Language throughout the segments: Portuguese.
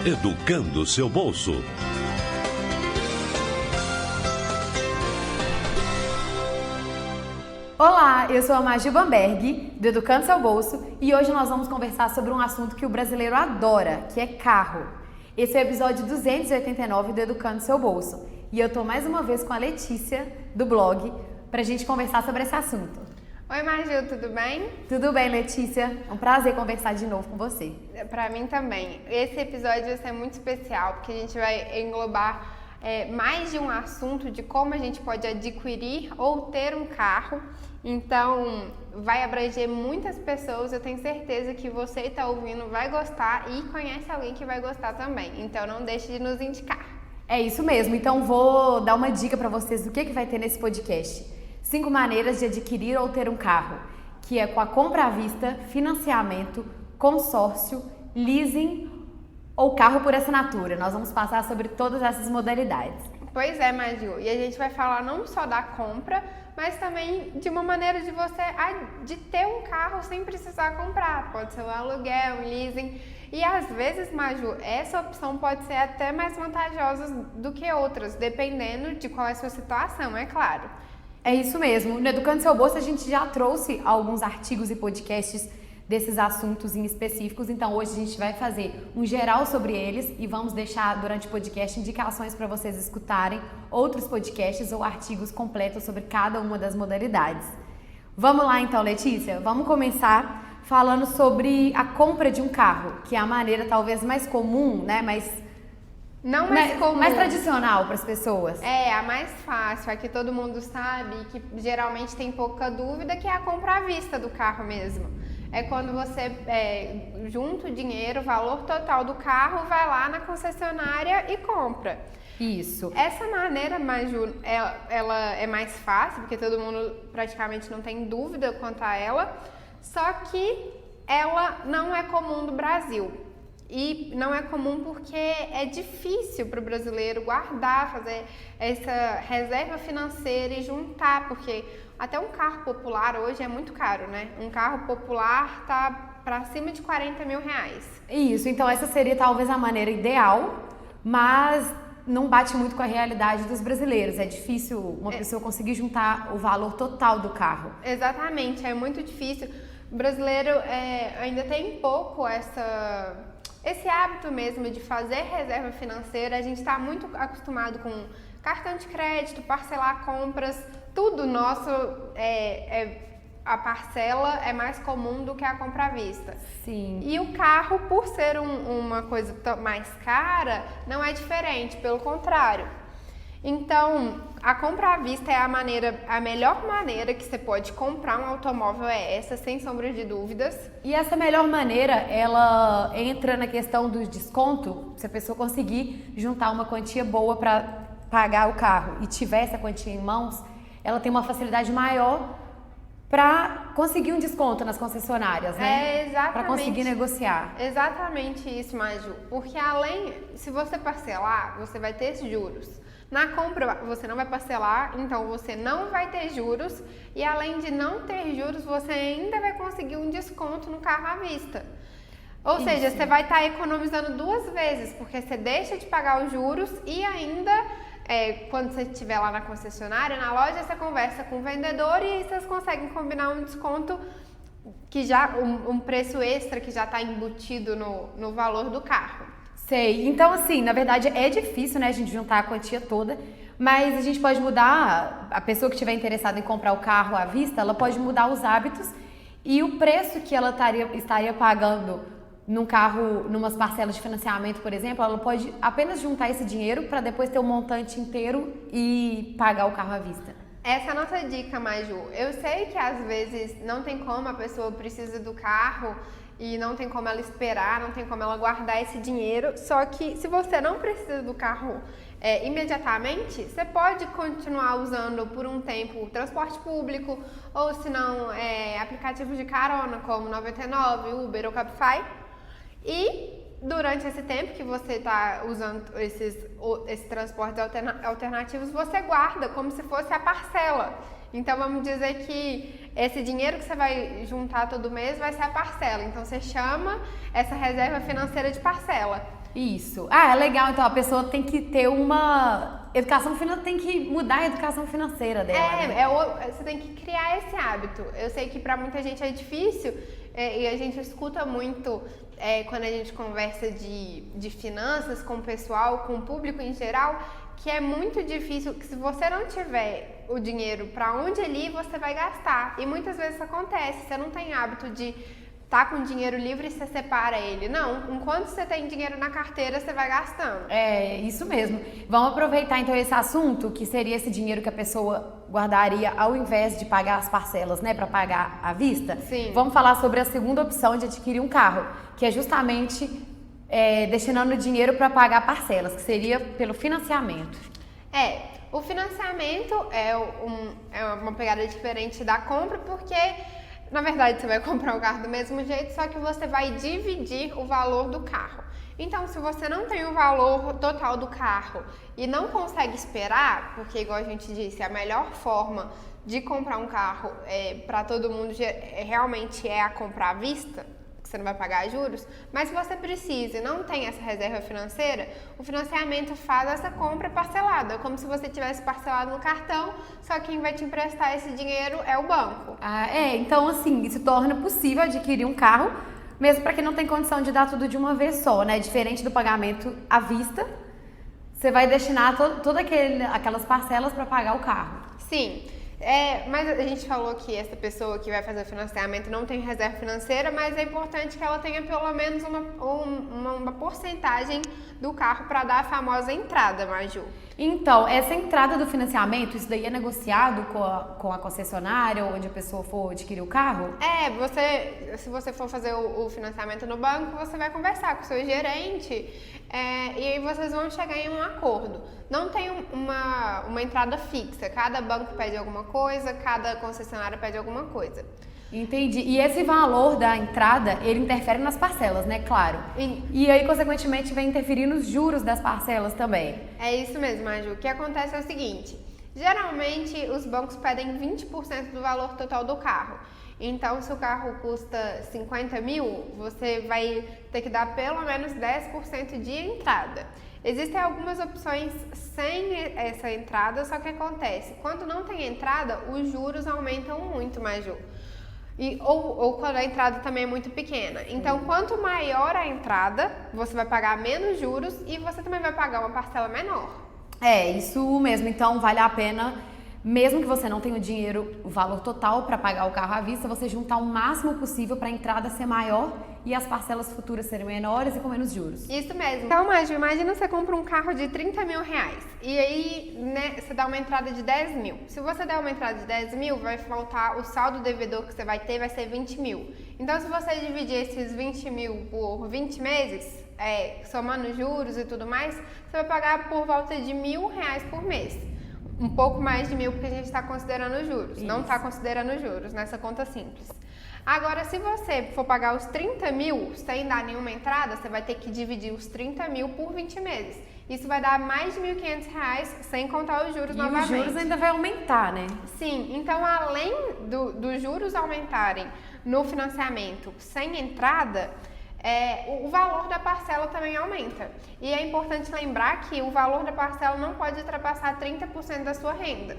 Educando seu bolso. Olá, eu sou a Magi Bamberg, do Educando Seu Bolso, e hoje nós vamos conversar sobre um assunto que o brasileiro adora, que é carro. Esse é o episódio 289 do Educando Seu Bolso, e eu tô mais uma vez com a Letícia, do blog, pra gente conversar sobre esse assunto. Oi, Maju, tudo bem? Tudo bem, Letícia? É um prazer conversar de novo com você. Pra mim também. Esse episódio vai ser muito especial, porque a gente vai englobar mais de um assunto de como a gente pode adquirir ou ter um carro. Então, vai abranger muitas pessoas. Eu tenho certeza que você que está ouvindo vai gostar e conhece alguém que vai gostar também. Então, não deixe de nos indicar. É isso mesmo. Então, vou dar uma dica para vocês do que vai ter nesse podcast. 5 maneiras de adquirir ou ter um carro, que é com a compra à vista, financiamento, consórcio, leasing ou carro por assinatura. Nós vamos passar sobre todas essas modalidades. Pois é, Maju. E a gente vai falar não só da compra, mas também de uma maneira de você de ter um carro sem precisar comprar. Pode ser um aluguel, um leasing. E às vezes, Maju, essa opção pode ser até mais vantajosa do que outras, dependendo de qual é a sua situação, é claro. É isso mesmo. No Educando Seu Bolso a gente já trouxe alguns artigos e podcasts desses assuntos em específicos, então hoje a gente vai fazer um geral sobre eles e vamos deixar durante o podcast indicações para vocês escutarem outros podcasts ou artigos completos sobre cada uma das modalidades. Vamos lá então, Letícia? Vamos começar falando sobre a compra de um carro, que é a maneira talvez mais comum, né, Não mais comum. Mais tradicional para as pessoas. É, a mais fácil, a que todo mundo sabe, que geralmente tem pouca dúvida, que é a compra à vista do carro mesmo. É quando você junta o dinheiro, o valor total do carro, vai lá na concessionária e compra. Isso. Essa maneira, Maju, ela é mais fácil, porque todo mundo praticamente não tem dúvida quanto a ela, só que ela não é comum no Brasil. E não é comum porque é difícil para o brasileiro guardar, fazer essa reserva financeira e juntar, porque até um carro popular hoje é muito caro, né? Um carro popular tá para cima de 40 mil reais. Isso, então essa seria talvez a maneira ideal, mas não bate muito com a realidade dos brasileiros. É difícil uma pessoa conseguir juntar o valor total do carro. Exatamente, é muito difícil. O brasileiro ainda tem pouco esse hábito mesmo de fazer reserva financeira. A gente está muito acostumado com cartão de crédito, parcelar compras, tudo nosso, a parcela é mais comum do que a compra à vista. Sim. E o carro, por ser uma coisa mais cara, não é diferente, pelo contrário. Então, a compra à vista é a melhor maneira que você pode comprar um automóvel, essa, sem sombra de dúvidas. E essa melhor maneira, ela entra na questão do desconto, se a pessoa conseguir juntar uma quantia boa para pagar o carro e tiver essa quantia em mãos, ela tem uma facilidade maior para conseguir um desconto nas concessionárias, né? Exatamente. Para conseguir negociar. Exatamente isso, Maju. Porque se você parcelar, você vai ter juros. Na compra você não vai parcelar, então você não vai ter juros e além de não ter juros, você ainda vai conseguir um desconto no carro à vista. Ou seja, você vai estar economizando 2 vezes, porque você deixa de pagar os juros e ainda, quando você estiver lá na concessionária, na loja, você conversa com o vendedor e aí vocês conseguem combinar um desconto que um preço extra que já está embutido no valor do carro. Sei. Então, assim, na verdade é difícil, né, a gente juntar a quantia toda, mas a gente pode mudar, a pessoa que estiver interessada em comprar o carro à vista, ela pode mudar os hábitos e o preço que ela estaria pagando num carro, numas parcelas de financiamento, por exemplo, ela pode apenas juntar esse dinheiro para depois ter o montante inteiro e pagar o carro à vista. Essa é a nossa dica, Maju. Eu sei que às vezes não tem como, a pessoa precisa do carro e não tem como ela esperar, não tem como ela guardar esse dinheiro, só que se você não precisa do carro imediatamente, você pode continuar usando por um tempo o transporte público ou se não aplicativos de carona como 99, Uber ou Cabify, e durante esse tempo que você está usando esses transportes alternativos, você guarda como se fosse a parcela. Então, vamos dizer que esse dinheiro que você vai juntar todo mês vai ser a parcela. Então, você chama essa reserva financeira de parcela. Isso. Ah, é legal. Então a pessoa tem que ter uma educação financeira, tem que mudar a educação financeira dela. Né? Você tem que criar esse hábito. Eu sei que para muita gente é difícil e a gente escuta muito quando a gente conversa de finanças com o pessoal, com o público em geral, que é muito difícil, que se você não tiver o dinheiro para onde ele ir, você vai gastar. E muitas vezes isso acontece. Você não tem hábito de tá com dinheiro livre e você separa ele. Não, enquanto você tem dinheiro na carteira, você vai gastando. É, isso mesmo. Vamos aproveitar então esse assunto, que seria esse dinheiro que a pessoa guardaria ao invés de pagar as parcelas, né, para pagar à vista. Sim. Vamos falar sobre a segunda opção de adquirir um carro, que é justamente destinando dinheiro para pagar parcelas, que seria pelo financiamento. O financiamento é uma pegada diferente da compra, porque na verdade, você vai comprar o carro do mesmo jeito, só que você vai dividir o valor do carro. Então, se você não tem o valor total do carro e não consegue esperar, porque igual a gente disse, a melhor forma de comprar um carro para todo mundo realmente é a comprar à vista, que você não vai pagar juros, mas se você precisa e não tem essa reserva financeira, o financiamento faz essa compra parcelada, como se você tivesse parcelado no cartão, só quem vai te emprestar esse dinheiro é o banco. Então assim, se torna possível adquirir um carro, mesmo para quem não tem condição de dar tudo de uma vez só, né? Diferente do pagamento à vista, você vai destinar todas aquelas parcelas para pagar o carro. Sim. Mas a gente falou que essa pessoa que vai fazer o financiamento não tem reserva financeira, mas é importante que ela tenha pelo menos uma porcentagem do carro para dar a famosa entrada, Maju. Então, essa entrada do financiamento, isso daí é negociado com a concessionária onde a pessoa for adquirir o carro? Se você for fazer o financiamento no banco, você vai conversar com o seu gerente e aí vocês vão chegar em um acordo. Não tem uma entrada fixa, cada banco pede alguma coisa, cada concessionária pede alguma coisa. Entendi. E esse valor da entrada, ele interfere nas parcelas, né? Claro. E aí, consequentemente, vai interferir nos juros das parcelas também. É isso mesmo, Maju. O que acontece é o seguinte, geralmente os bancos pedem 20% do valor total do carro. Então, se o carro custa 50 mil, você vai ter que dar pelo menos 10% de entrada. Existem algumas opções sem essa entrada, só que acontece, quando não tem entrada, os juros aumentam muito, Maju. Ou quando a entrada também é muito pequena. Então, quanto maior a entrada, você vai pagar menos juros e você também vai pagar uma parcela menor. Isso mesmo. Então, vale a pena, mesmo que você não tenha o valor total para pagar o carro à vista, você juntar o máximo possível para a entrada ser maior e as parcelas futuras serem menores e com menos juros. Isso mesmo. Então, Maju, imagina você compra um carro de 30 mil reais e aí, né, você dá uma entrada de 10 mil. Se você der uma entrada de 10 mil, vai faltar o saldo devedor que você vai ter, vai ser 20 mil. Então, se você dividir esses 20 mil por 20 meses, somando juros e tudo mais, você vai pagar por volta de R$1.000 por mês. Um pouco mais de 1.000 porque a gente está considerando juros. Isso. Não está considerando juros nessa conta simples. Agora, se você for pagar os 30 mil sem dar nenhuma entrada, você vai ter que dividir os 30 mil por 20 meses. Isso vai dar mais de R$1.500 sem contar os juros novamente. E os juros ainda vai aumentar, né? Sim, então além dos juros aumentarem no financiamento sem entrada, o valor da parcela também aumenta. E é importante lembrar que o valor da parcela não pode ultrapassar 30% da sua renda.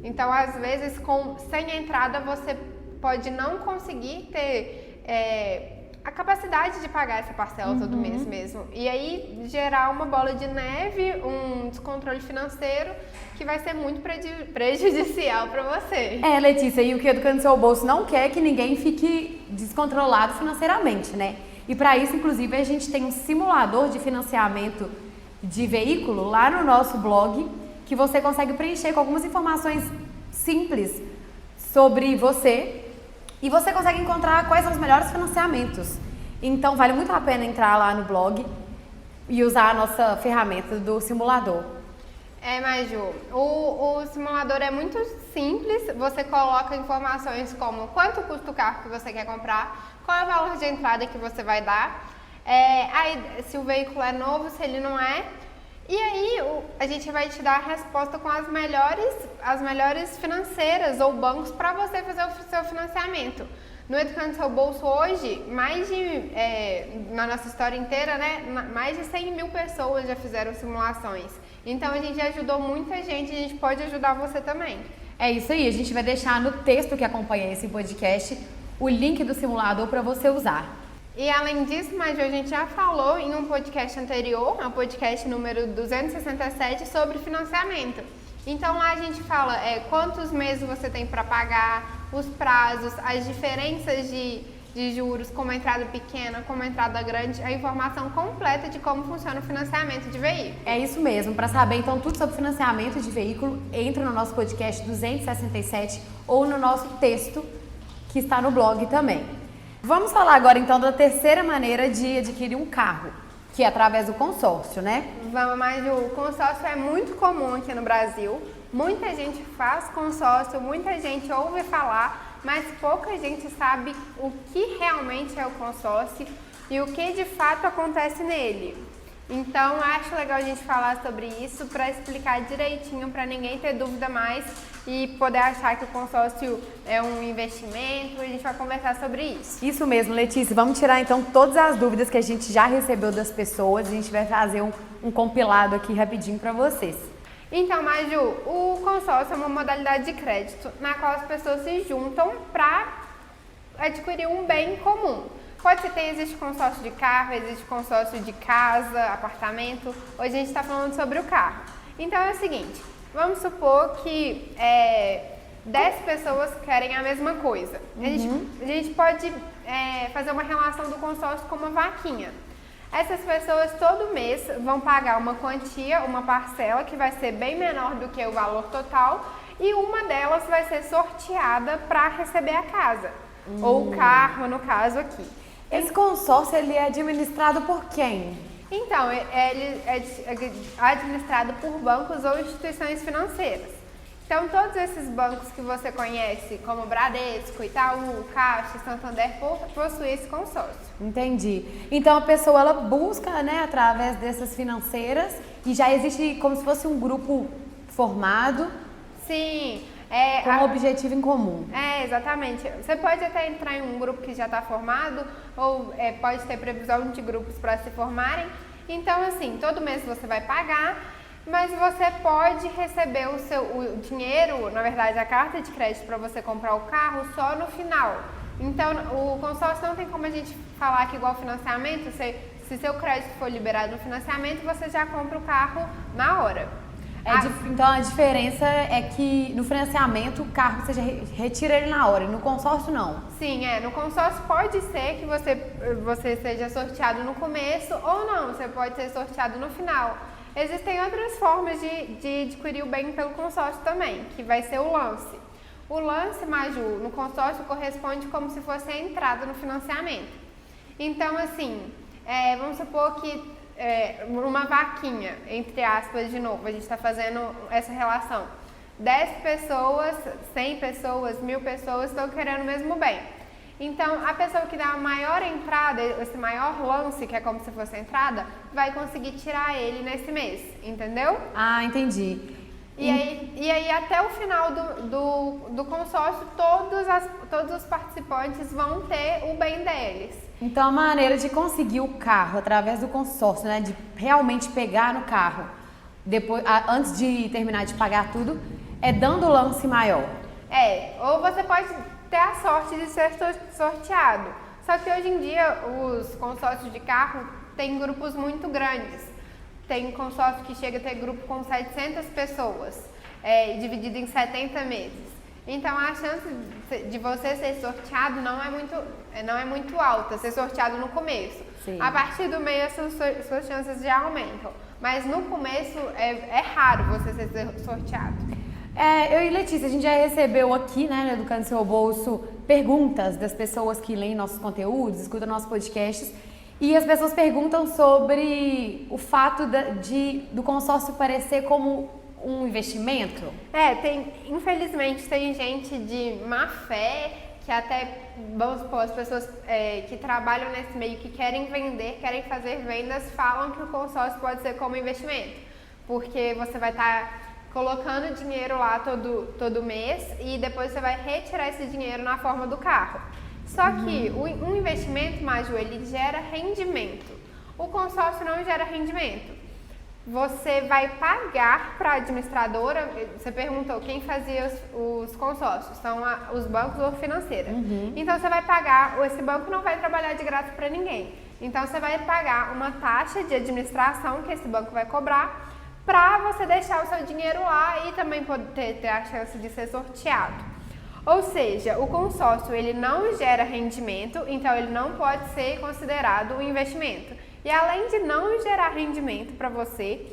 Então, às vezes, sem entrada, você pode não conseguir ter a capacidade de pagar essa parcela todo mês mesmo. E aí gerar uma bola de neve, um descontrole financeiro que vai ser muito prejudicial para você. Letícia, e o que Educando Seu Bolso não quer é que ninguém fique descontrolado financeiramente, né? E para isso, inclusive, a gente tem um simulador de financiamento de veículo lá no nosso blog, que você consegue preencher com algumas informações simples sobre você e você consegue encontrar quais são os melhores financiamentos. Então, vale muito a pena entrar lá no blog e usar a nossa ferramenta do simulador. Maju, o simulador é muito simples, você coloca informações como quanto custa o carro que você quer comprar, qual é o valor de entrada que você vai dar, se o veículo é novo, se ele não é, e aí a gente vai te dar a resposta com as melhores financeiras ou bancos para você fazer o seu financiamento. No Educando Seu Bolso hoje, na nossa história inteira, né, mais de 100 mil pessoas já fizeram simulações. Então a gente ajudou muita gente, a gente pode ajudar você também. É isso aí, a gente vai deixar no texto que acompanha esse podcast o link do simulador para você usar. E além disso, Maju, a gente já falou em um podcast anterior, o podcast número 267, sobre financiamento. Então lá a gente fala quantos meses você tem para pagar, os prazos, as diferenças de juros, como entrada pequena, como entrada grande, a informação completa de como funciona o financiamento de veículo. É isso mesmo. Para saber então tudo sobre financiamento de veículo, entra no nosso podcast 267 ou no nosso texto que está no blog também. Vamos falar agora então da terceira maneira de adquirir um carro, que é através do consórcio, né? Vamos, mas o consórcio é muito comum aqui no Brasil. Muita gente faz consórcio, muita gente ouve falar, mas pouca gente sabe o que realmente é o consórcio e o que de fato acontece nele. Então, acho legal a gente falar sobre isso para explicar direitinho, para ninguém ter dúvida mais e poder achar que o consórcio é um investimento. A gente vai conversar sobre isso. Isso mesmo, Letícia. Vamos tirar então todas as dúvidas que a gente já recebeu das pessoas. A gente vai fazer um compilado aqui rapidinho para vocês. Então, Maju, o consórcio é uma modalidade de crédito na qual as pessoas se juntam para adquirir um bem comum. Existe consórcio de carro, existe consórcio de casa, apartamento. Hoje a gente está falando sobre o carro. Então é o seguinte, vamos supor que 10 pessoas querem a mesma coisa. A gente pode fazer uma relação do consórcio com uma vaquinha. Essas pessoas todo mês vão pagar uma quantia, uma parcela que vai ser bem menor do que o valor total e uma delas vai ser sorteada para receber a casa, ou o carro, no caso aqui. Esse consórcio ele é administrado por quem? Então, ele é administrado por bancos ou instituições financeiras. Então, todos esses bancos que você conhece, como Bradesco, Itaú, Caixa, Santander, possuem esse consórcio. Entendi. Então, a pessoa ela busca, né, através dessas financeiras e já existe como se fosse um grupo formado. Sim. Com um objetivo em comum. Exatamente. Você pode até entrar em um grupo que já está formado ou pode ter previsão de grupos para se formarem. Então, assim, todo mês você vai pagar, mas você pode receber o dinheiro, na verdade, a carta de crédito para você comprar o carro só no final. Então, o consórcio não tem como a gente falar que igual financiamento, se seu crédito for liberado no financiamento, você já compra o carro na hora. Então a diferença é que no financiamento o carro você já retira ele na hora, e no consórcio não. Sim, no consórcio pode ser que você seja sorteado no começo ou não, você pode ser sorteado no final. Existem outras formas de adquirir o bem pelo consórcio também, que vai ser o lance. O lance, Maju, no consórcio corresponde como se fosse a entrada no financiamento. Então, assim, vamos supor que uma vaquinha, entre aspas, de novo, a gente está fazendo essa relação. 10 pessoas, 100 pessoas, 1000 pessoas estão querendo o mesmo bem. Então, a pessoa que dá a maior entrada, esse maior lance, que é como se fosse a entrada, vai conseguir tirar ele nesse mês, entendeu? Ah, entendi. E aí até o final do consórcio, todos os participantes vão ter o bem deles. Então, a maneira de conseguir o carro através do consórcio, né, de realmente pegar no carro, antes de terminar de pagar tudo, é dando o lance maior. Ou você pode ter a sorte de ser sorteado. Só que hoje em dia, os consórcios de carro têm grupos muito grandes. Tem consórcio que chega a ter grupo com 700 pessoas, dividido em 70 meses. Então, a chance de você ser sorteado não é muito alta, ser sorteado no começo. Sim. A partir do meio, suas chances já aumentam. Mas no começo, é raro você ser sorteado. Eu e Letícia, a gente já recebeu aqui, né, no Educando Seu Bolso, perguntas das pessoas que leem nossos conteúdos, escutam nossos podcasts. E as pessoas perguntam sobre o fato do consórcio parecer como um investimento? Infelizmente tem gente de má fé, que até, vamos supor, as pessoas que trabalham nesse meio, que querem vender, querem fazer vendas, falam que o consórcio pode ser como investimento, porque você vai estar colocando dinheiro lá todo mês e depois você vai retirar esse dinheiro na forma do carro. Só que um investimento, Maju, ele gera rendimento. O consórcio não gera rendimento. Você vai pagar para a administradora, você perguntou quem fazia os consórcios, são os bancos ou financeira. Então você vai pagar, esse banco não vai trabalhar de graça para ninguém. Então você vai pagar uma taxa de administração que esse banco vai cobrar para você deixar o seu dinheiro lá e também poder ter a chance de ser sorteado. Ou seja, o consórcio ele não gera rendimento, então ele não pode ser considerado um investimento. E além de não gerar rendimento para você,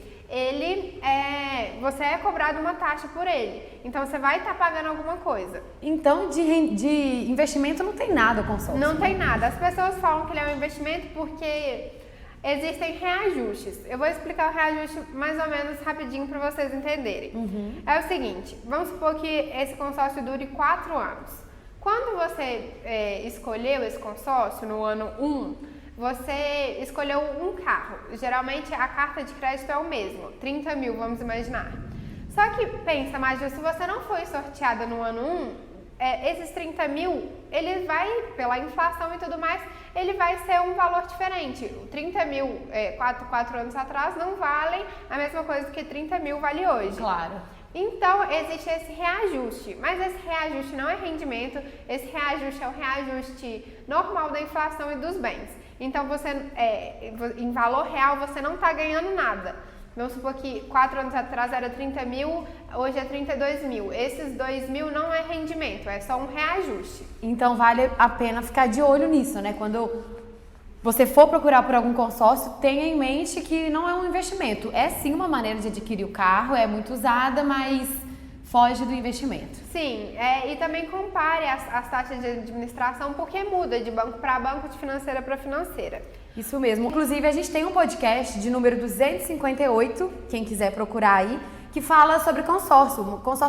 você é cobrado uma taxa por ele. Então você vai estar pagando alguma coisa. Então de investimento não tem nada o consórcio? Não tem nada. As pessoas falam que ele é um investimento porque existem reajustes. Eu vou explicar o reajuste mais ou menos rapidinho para vocês entenderem. É o seguinte, vamos supor que esse consórcio dure 4 anos. Quando você escolheu esse consórcio no ano 1, você escolheu um carro. Geralmente a carta de crédito é o mesmo, 30 mil, vamos imaginar. Só que pensa, Maju, se você não foi sorteada no ano 1, esses 30 mil, ele vai, pela inflação e tudo mais, ele vai ser um valor diferente. 30 mil 4 anos atrás não valem a mesma coisa que 30 mil vale hoje. Claro. Então, existe esse reajuste, mas esse reajuste não é rendimento, esse reajuste é o reajuste normal da inflação e dos bens. Então, em valor real, você não está ganhando nada. Vamos supor que 4 anos atrás era 30 mil, hoje é 32 mil. Esses 2 mil não é rendimento, é só um reajuste. Então, vale a pena ficar de olho nisso, né? Quando você for procurar por algum consórcio, tenha em mente que não é um investimento. É sim uma maneira de adquirir o carro, é muito usada, mas foge do investimento. Sim, e também compare as taxas de administração, porque muda de banco para banco, de financeira para financeira. Isso mesmo. Inclusive, a gente tem um podcast de número 258, quem quiser procurar aí, que fala sobre consórcio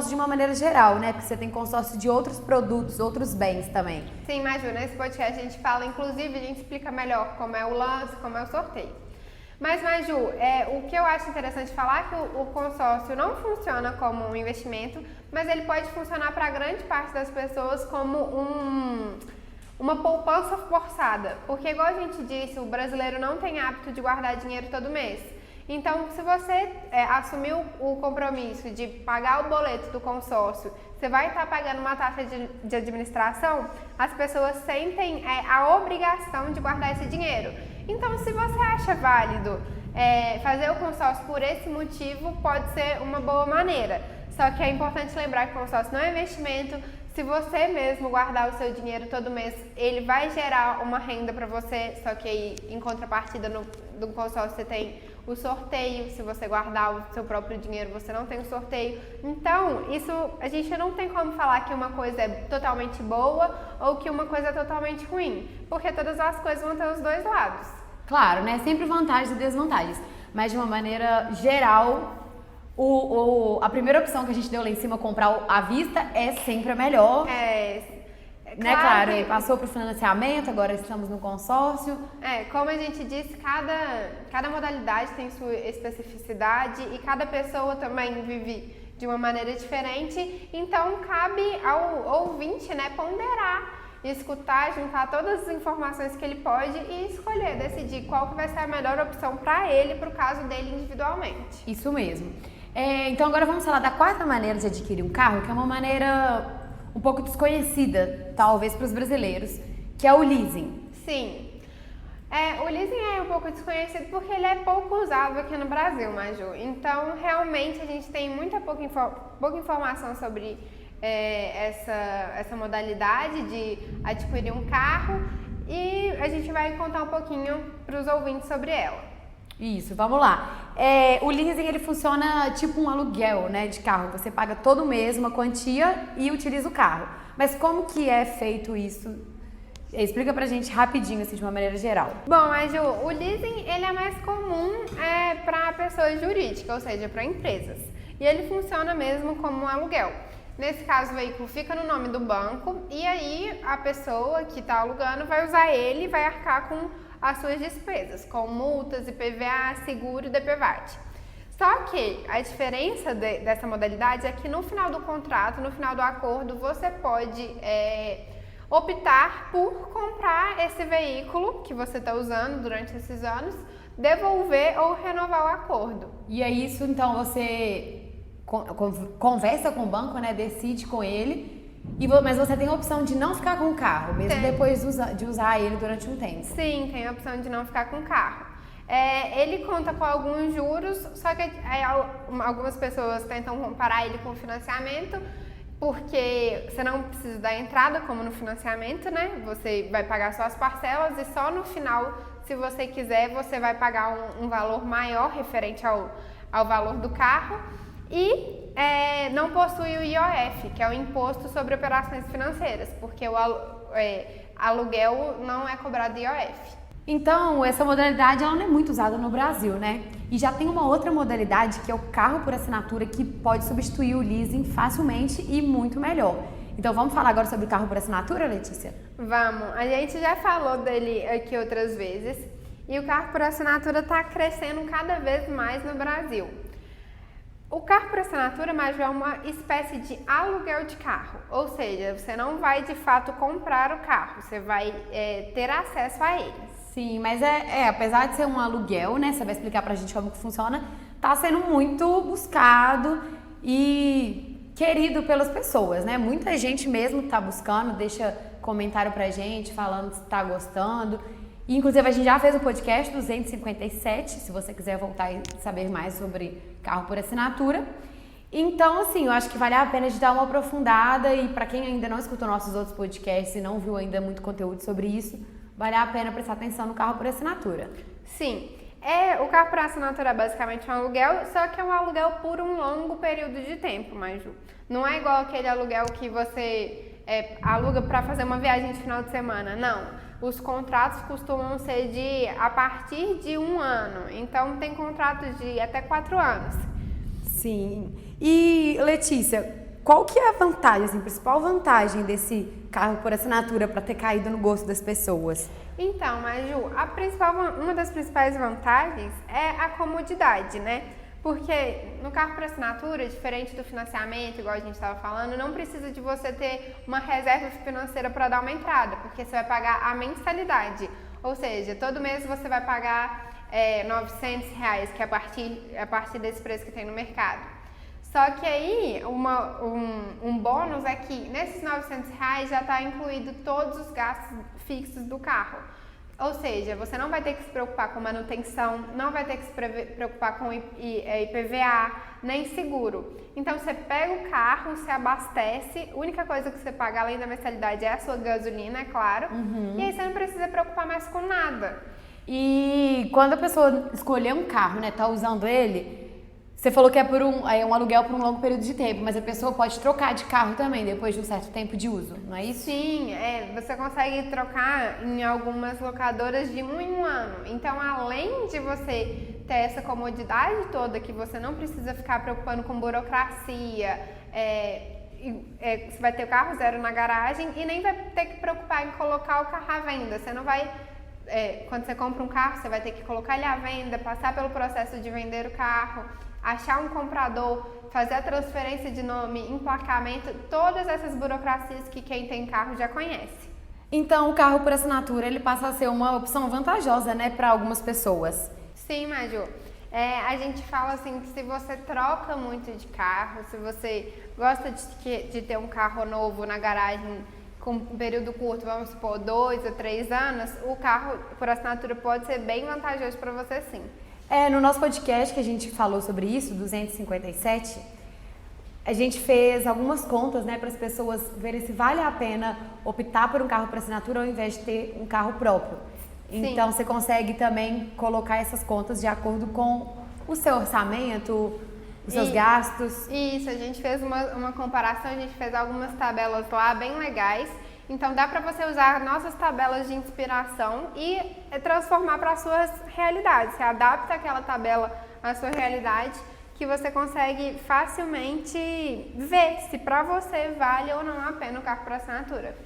de uma maneira geral, né? Porque você tem consórcio de outros produtos, outros bens também. Sim, Maju, nesse podcast a gente fala, inclusive, a gente explica melhor como é o lance, como é o sorteio. Mas, Maju, o que eu acho interessante falar é que o consórcio não funciona como um investimento, mas ele pode funcionar para grande parte das pessoas como uma poupança forçada. Porque, igual a gente disse, o brasileiro não tem hábito de guardar dinheiro todo mês. Então, se você assumiu o compromisso de pagar o boleto do consórcio, você vai estar pagando uma taxa de administração, as pessoas sentem a obrigação de guardar esse dinheiro. Então, se você acha válido fazer o consórcio por esse motivo, pode ser uma boa maneira. Só que é importante lembrar que o consórcio não é investimento. Se você mesmo guardar o seu dinheiro todo mês, ele vai gerar uma renda para você, só que aí, em contrapartida do consórcio você tem o sorteio. Se você guardar o seu próprio dinheiro, você não tem o sorteio. Então, isso a gente não tem como falar que uma coisa é totalmente boa ou que uma coisa é totalmente ruim, porque todas as coisas vão ter os dois lados. Claro, né? Sempre vantagens e desvantagens, mas de uma maneira geral, a primeira opção que a gente deu lá em cima, comprar à vista, é sempre a melhor. Né, claro, passou para o financiamento, agora estamos no consórcio. Como a gente disse, cada modalidade tem sua especificidade e cada pessoa também vive de uma maneira diferente. Então, cabe ao ouvinte, né, ponderar, escutar, juntar todas as informações que ele pode e escolher, decidir qual que vai ser a melhor opção para ele, para o caso dele individualmente. Isso mesmo. Então, agora vamos falar da quarta maneira de adquirir um carro, que é uma maneira um pouco desconhecida, talvez, para os brasileiros, que é o leasing. Sim. O leasing é um pouco desconhecido porque ele é pouco usado aqui no Brasil, Maju. Então, realmente, a gente tem pouca informação sobre essa modalidade de adquirir um carro e a gente vai contar um pouquinho para os ouvintes sobre ela. Isso, vamos lá. O leasing, ele funciona tipo um aluguel, né, de carro. Você paga todo mês uma quantia e utiliza o carro. Mas como que é feito isso? Explica pra gente rapidinho, assim, de uma maneira geral. Bom, mas o leasing, ele é mais comum para pessoa jurídica, ou seja, para empresas. E ele funciona mesmo como um aluguel. Nesse caso, o veículo fica no nome do banco e aí a pessoa que está alugando vai usar ele e vai arcar com as suas despesas, com multas, IPVA, seguro e DPVAT. Só que a diferença dessa modalidade é que no final do contrato, no final do acordo, você pode optar por comprar esse veículo que você está usando durante esses anos, devolver ou renovar o acordo. E é isso, então, você conversa com o banco, né? Decide com ele, mas você tem a opção de não ficar com o carro, mesmo depois de usar ele durante um tempo. Sim, tem a opção de não ficar com o carro. Ele conta com alguns juros, só que algumas pessoas tentam comparar ele com o financiamento, porque você não precisa dar entrada como no financiamento, né? Você vai pagar só as parcelas e só no final, se você quiser, você vai pagar um valor maior referente ao valor do carro. E não possui o IOF, que é o Imposto sobre Operações Financeiras, porque o aluguel não é cobrado IOF. Então, essa modalidade ela não é muito usada no Brasil, né? E já tem uma outra modalidade que é o carro por assinatura, que pode substituir o leasing facilmente e muito melhor. Então, vamos falar agora sobre o carro por assinatura, Letícia? Vamos. A gente já falou dele aqui outras vezes e o carro por assinatura está crescendo cada vez mais no Brasil. O carro por assinatura, Maju, é uma espécie de aluguel de carro, ou seja, você não vai de fato comprar o carro, você vai ter acesso a ele. Sim, mas apesar de ser um aluguel, né, você vai explicar pra gente como que funciona, tá sendo muito buscado e querido pelas pessoas, né? Muita gente mesmo tá buscando, deixa comentário pra gente falando se tá gostando. E, inclusive, a gente já fez o podcast 257, se você quiser voltar e saber mais sobre carro por assinatura. Então, assim, eu acho que vale a pena de dar uma aprofundada e para quem ainda não escutou nossos outros podcasts e não viu ainda muito conteúdo sobre isso, vale a pena prestar atenção no carro por assinatura. Sim, o carro por assinatura é basicamente um aluguel, só que é um aluguel por um longo período de tempo, Maju. Não é igual aquele aluguel que você aluga para fazer uma viagem de final de semana, não. Os contratos costumam ser a partir de 1 ano, então tem contratos de até 4 anos. Sim. E, Letícia, qual que é a vantagem, assim, a principal vantagem desse carro por assinatura para ter caído no gosto das pessoas? Então, Maju, uma das principais vantagens é a comodidade, né? Porque no carro por assinatura, diferente do financiamento, igual a gente estava falando, não precisa de você ter uma reserva financeira para dar uma entrada, porque você vai pagar a mensalidade. Ou seja, todo mês você vai pagar R$900, que é a partir desse preço que tem no mercado. Só que aí, um bônus é que nesses R$900 já está incluído todos os gastos fixos do carro. Ou seja, você não vai ter que se preocupar com manutenção, não vai ter que se preocupar com IPVA, nem seguro. Então, você pega o carro, se abastece, a única coisa que você paga além da mensalidade é a sua gasolina, é claro. E aí você não precisa se preocupar mais com nada. E quando a pessoa escolher um carro, né, tá usando ele, você falou que é um aluguel por um longo período de tempo, mas a pessoa pode trocar de carro também depois de um certo tempo de uso, não é isso? Sim, você consegue trocar em algumas locadoras de 1 em 1 ano. Então, além de você ter essa comodidade toda, que você não precisa ficar preocupando com burocracia, você vai ter o carro zero na garagem e nem vai ter que preocupar em colocar o carro à venda. Você não vai... quando você compra um carro, você vai ter que colocar ele à venda, passar pelo processo de vender o carro, achar um comprador, fazer a transferência de nome, emplacamento, todas essas burocracias que quem tem carro já conhece. Então, o carro por assinatura, ele passa a ser uma opção vantajosa, né, para algumas pessoas. Sim, Maju. A gente fala assim que se você troca muito de carro, se você gosta de ter um carro novo na garagem com um período curto, vamos supor 2 a 3 anos, o carro por assinatura pode ser bem vantajoso para você, sim. No nosso podcast que a gente falou sobre isso, 257, a gente fez algumas contas, né, para as pessoas verem se vale a pena optar por um carro por assinatura ao invés de ter um carro próprio. Sim. Então, você consegue também colocar essas contas de acordo com o seu orçamento, os seus gastos. Isso, a gente fez uma comparação, a gente fez algumas tabelas lá bem legais. Então, dá para você usar nossas tabelas de inspiração e transformar para as suas realidades. Você adapta aquela tabela à sua realidade, que você consegue facilmente ver se para você vale ou não a pena o carro por assinatura.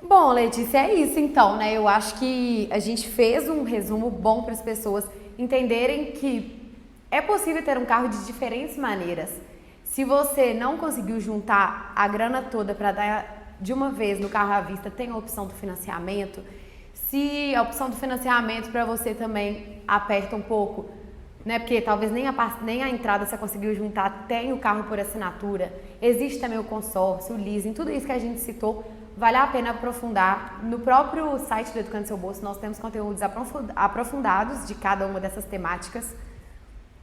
Bom, Letícia, é isso então, né? Eu acho que a gente fez um resumo bom para as pessoas entenderem que é possível ter um carro de diferentes maneiras. Se você não conseguiu juntar a grana toda para dar de uma vez no carro à vista, tem a opção do financiamento. Se a opção do financiamento para você também aperta um pouco, né? Porque talvez nem a entrada você conseguiu juntar, tem o carro por assinatura, existe também o consórcio, o leasing, tudo isso que a gente citou, vale a pena aprofundar. No próprio site do Educando Seu Bolso, nós temos conteúdos aprofundados de cada uma dessas temáticas.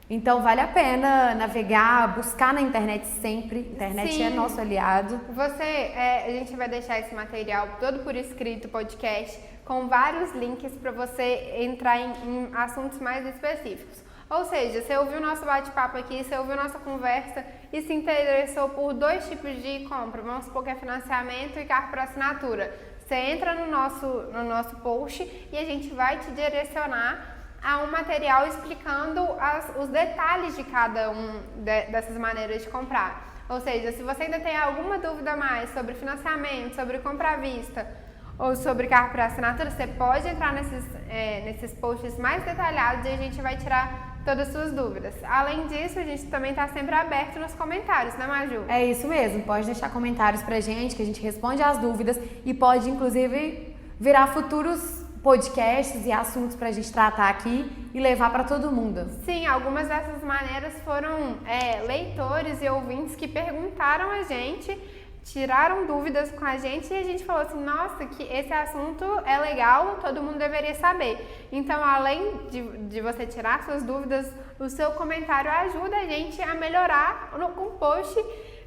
Então, vale a pena navegar, buscar na internet sempre. A internet Sim. é nosso aliado. A gente vai deixar esse material todo por escrito, podcast, com vários links para você entrar em assuntos mais específicos. Ou seja, você ouviu o nosso bate-papo aqui, você ouviu nossa conversa e se interessou por 2 tipos de compra, vamos supor que é financiamento e carro por assinatura. Você entra no nosso post e a gente vai te direcionar a um material explicando os detalhes de cada dessas maneiras de comprar. Ou seja, se você ainda tem alguma dúvida a mais sobre financiamento, sobre compra à vista ou sobre carro por assinatura, você pode entrar nesses posts mais detalhados e a gente vai tirar todas as suas dúvidas. Além disso, a gente também está sempre aberto nos comentários, né, Maju? É isso mesmo, pode deixar comentários pra gente que a gente responde as dúvidas e pode inclusive virar futuros podcasts e assuntos pra gente tratar aqui e levar para todo mundo. Sim, algumas dessas maneiras foram leitores e ouvintes que perguntaram a gente, tiraram dúvidas com a gente e a gente falou assim, nossa, que esse assunto é legal, todo mundo deveria saber. Então, além de você tirar suas dúvidas, o seu comentário ajuda a gente a melhorar com o post,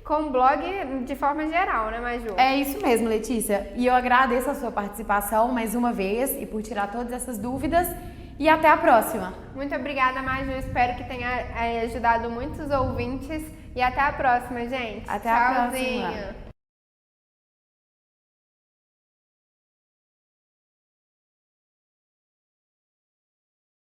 com o blog de forma geral, né, Maju? É isso mesmo, Letícia. E eu agradeço a sua participação mais uma vez e por tirar todas essas dúvidas. E até a próxima. Muito obrigada, Maju. Espero que tenha ajudado muitos ouvintes. E até a próxima, gente. Até a próxima.